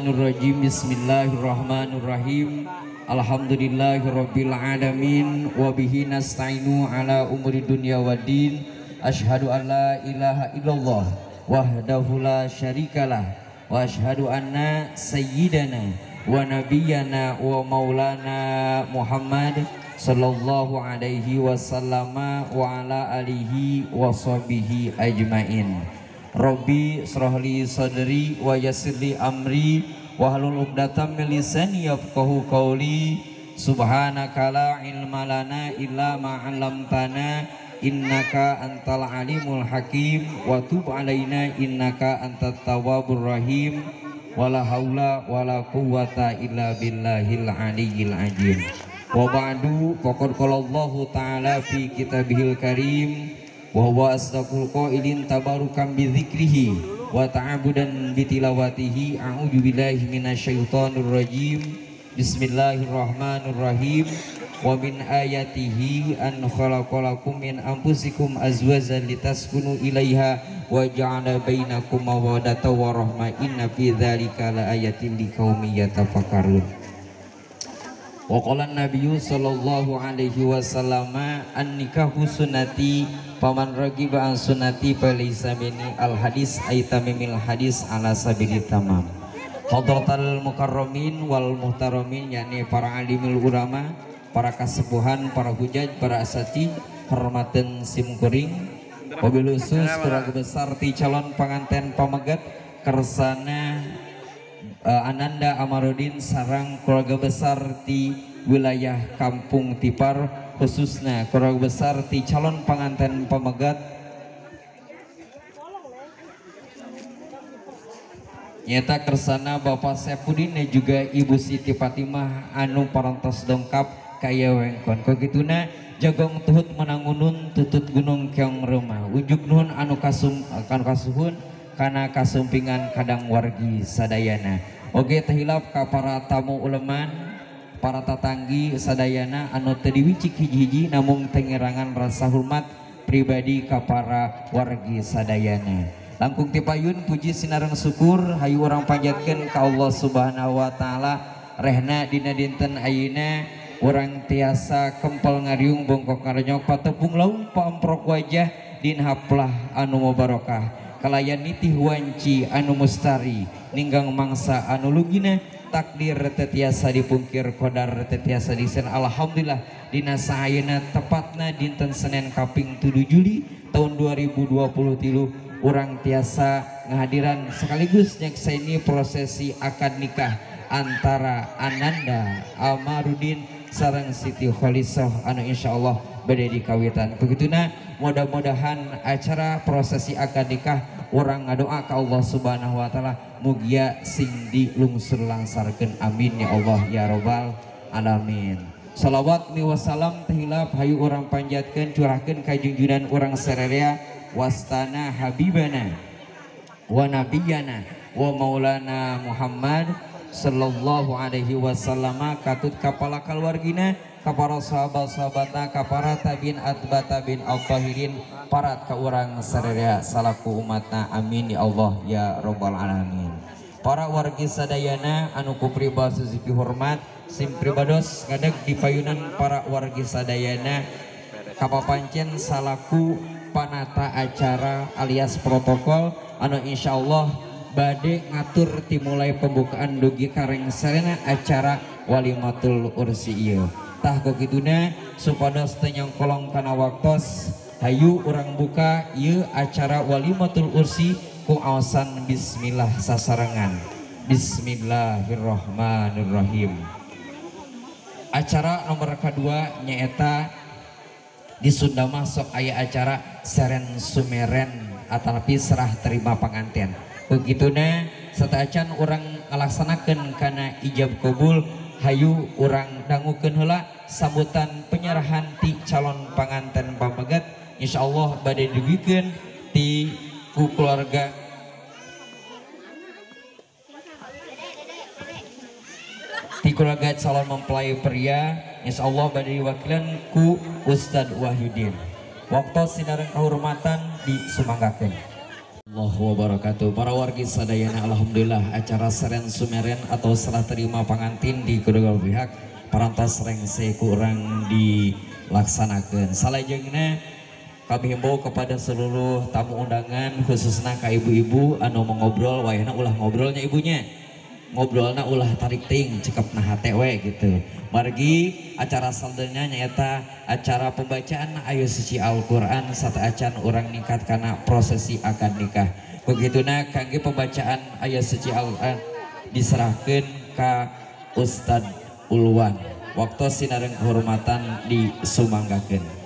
Minasyaitonirrajim. Bismillahirrahmanirrahim. Alhamdulillahirabbil alamin wa bihi nasta'inu ala umuri dunya waddin. Asyhadu an la ilaha illallah wahdahu la syarikalah wa asyhadu anna sayyidana wa nabiyyana wa maulana Muhammad sallallahu alaihi wasallama wa ala alihi wa sahbihi ajmain. Rabbi shrahli sadri wa yassirli amri wahlul 'uqdatam min lisani yafqahu qawli. Subhanaka la ilma lana illa ma 'allamtana innaka antal alimul hakim wa tub alaina innaka antat tawwabur rahim. Wala haula wala quwwata illa billahil aliyyil azim. Wa ba'du, faqad qala Allahu ta'ala fi kitabihil karim wa huwa asdaqul qailin tabarukan bi dzikrihi wa ta'abudan bi tilawatihi. A'udzu billahi minasyaitonir rajim. Bismillahirrahmanirrahim. Wa min ayatihi an khalaqalakum min anfusikum azwajan litaskunu ilaiha wa ja'ala bainakum mawaddatan wa rahmah inna fi dzalika laayatin liqaumin yatafakkarun. Wa qala an-nabiyyu sallallahu alaihi wasallam an-nikahu sunnati faman ragiba an sunnati falaysa minni. Al-hadis aitamimil hadis ala sabilit tamam. Hadratal mukarramin wal muhtaramin, yakni para alimul ulama, para kasepuhan, para hujaj, para asati, hormaten simkuring. Wabil khusus keluarga besar ti calon pengantin pamegat kersana Ananda Amarudin sarang keluarga besar di wilayah Kampung Tipar, khususnya keluarga besar di calon pengantin pamegat nyata kersana Bapak Saipudin dan juga Ibu Siti Fatimah anu parantos dongkap kaya wengkon. Kogituna jagong tuhut menangunun tutut gunung keong rumah ujuk nuhun anu kasuhun kana kasumpingan kadang wargi sadayana. Oge tehilap ka para tamu uleman, para tatanggi sadayana anu teu diwicik hiji-hiji namung tengerangan rasa hormat pribadi ka para wargi sadayana. Langkung tipayun puji sinareng syukur hayu urang panjatkeun ka Allah Subhanahu wa taala. Rehna dina dinten ayeuna urang tiasa kempel ngariung bongkok ngarenyok patepung laung paemprok wajah din haplah anu mubarokah. Kalayan nitih wanci anu mustari ninggang mangsa anu lugina takdir tetiasa dipungkir qadar tetiasa disen. Alhamdulillah dina sahayeuna tepatna dinten Senin kaping 7 Juli tahun 2023 urang tiasa ngahadiran sekaligus nyeksaini prosesi akad nikah antara Ananda Amarudin sareng Siti Khalisah anu insyaallah bade dikawitan. Begituna mudah-mudahan acara prosesi akad nikah urang ngadoa ka Allah Subhanahu wa taala mugia sing dilungsur langsarkeun. Amin ya Allah ya rabbal alamin. Shalawat mi wassalam tehilap hayu urang panjatkeun curahkeun ka junjunan urang sarerea wastana habibana wa nabiyana wa maulana Muhammad sallallahu alaihi wasallam. Katut kapala kaluargina, kapara sahabat-sahabatna, kapara tabiin atba tabiin al-tahirin, parat ka urang sarerea salaku umatna. Amin ya Allah ya rabbal alamin. Para wargi sadayana anu ku pribadi hormat sim pribados ngadeg di payunan para wargi sadayana kapapancen salaku panata acara alias protokol anu insyaallah bade ngatur timulai pembukaan dugi kareng sarena acara walimatul ursi ieu. Tah kogituna supados teu nyongkolong kana waktos hayu urang buka ieu acara walimatul ursi ku aosan bismillah sasarengan. Bismillahirrahmanirrahim. Acara nomor kedua nyaeta di Sunda masuk aya acara seren sumeren atapi serah terima panganten. Begituna sataacan urang ngalaksanakeun kana ijab kabul hayu urang dangukeun heula sambutan penyerahan ti calon panganten pamegat insyaallah bade dibikeun ti ku keluarga calon mempelai pria insyaallah bade diwakilan ku Ustadz Wahyudin. Waktu sinareng kehormatan disumanggakeun. Allahu wabarakatuh. Para wargi sadayana, alhamdulillah acara seren sumeren atau serah terima pengantin di kedua pihak parantos rengse kurang dilaksanakan. Salajengna kami himbau kepada seluruh tamu undangan khususnya ke ibu-ibu anu mengobrol wayahna ulah ngobrolnya ibunya. Ngobrolna ulah tarik ting cekap nah we gitu. Margi acara saldenya nyata acara pembacaan ayat suci Al-Quran satu acan orang nikah karena prosesi akad nikah. Begituna kangge pembacaan ayat suci Al-Quran diserahkan ke Ustadz Ulwan. Waktu sinareng kehormatan disumanggakeun.